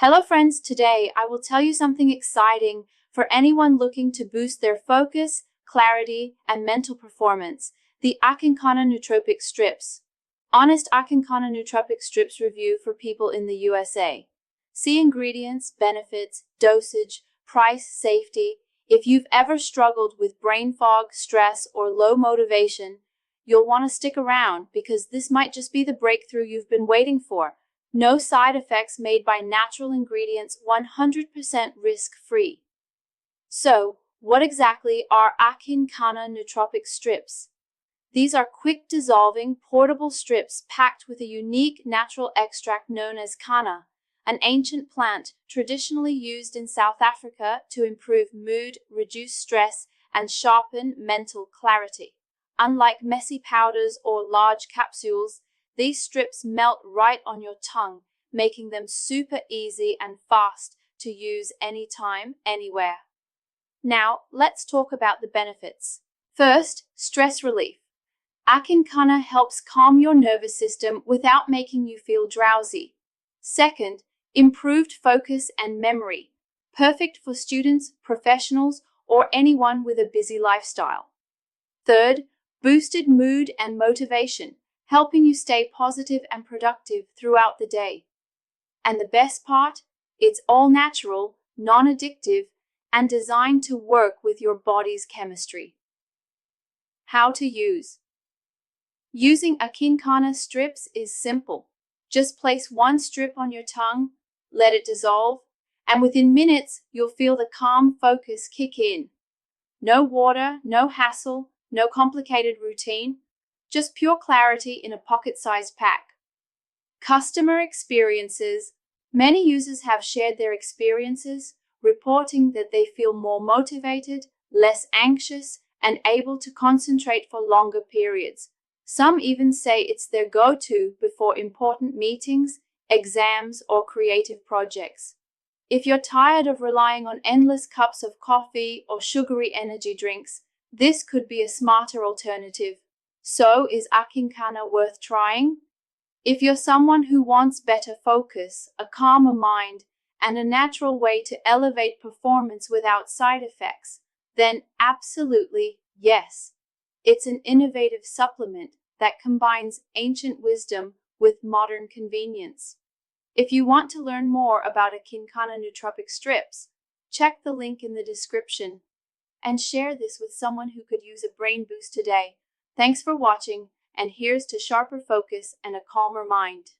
Hello friends, today I will tell you something exciting for anyone looking to boost their focus, clarity, and mental performance, the AkinKanna Nootropic Strips. Honest AkinKanna Nootropic Strips review for people in the USA. See ingredients, benefits, dosage, price, safety. If you've ever struggled with brain fog, stress, or low motivation, you'll want to stick around because this might just be the breakthrough you've been waiting for. No side effects, made by natural ingredients, 100% risk-free. So, what exactly are Akinkana Nootropic Strips? These are quick-dissolving, portable strips packed with a unique natural extract known as kanna, an ancient plant traditionally used in South Africa to improve mood, reduce stress, and sharpen mental clarity. Unlike messy powders or large capsules, these strips melt right on your tongue, making them super easy and fast to use anytime, anywhere. Now, let's talk about the benefits. First, stress relief. Akinkana helps calm your nervous system without making you feel drowsy. Second, improved focus and memory. Perfect for students, professionals, or anyone with a busy lifestyle. Third, boosted mood and motivation, helping you stay positive and productive throughout the day. And the best part? It's all natural, non-addictive, and designed to work with your body's chemistry. How to use. Using Akinkana strips is simple. Just place one strip on your tongue, let it dissolve, and within minutes, you'll feel the calm focus kick in. No water, no hassle, no complicated routine. Just pure clarity in a pocket-sized pack. Customer experiences. Many users have shared their experiences, reporting that they feel more motivated, less anxious, and able to concentrate for longer periods. Some even say it's their go-to before important meetings, exams, or creative projects. If you're tired of relying on endless cups of coffee or sugary energy drinks, this could be a smarter alternative. So, is Akinkana worth trying? If you're someone who wants better focus, a calmer mind, and a natural way to elevate performance without side effects, then absolutely yes. It's an innovative supplement that combines ancient wisdom with modern convenience. If you want to learn more about Akinkana Nootropic Strips, check the link in the description and share this with someone who could use a brain boost today. Thanks for watching, and here's to sharper focus and a calmer mind.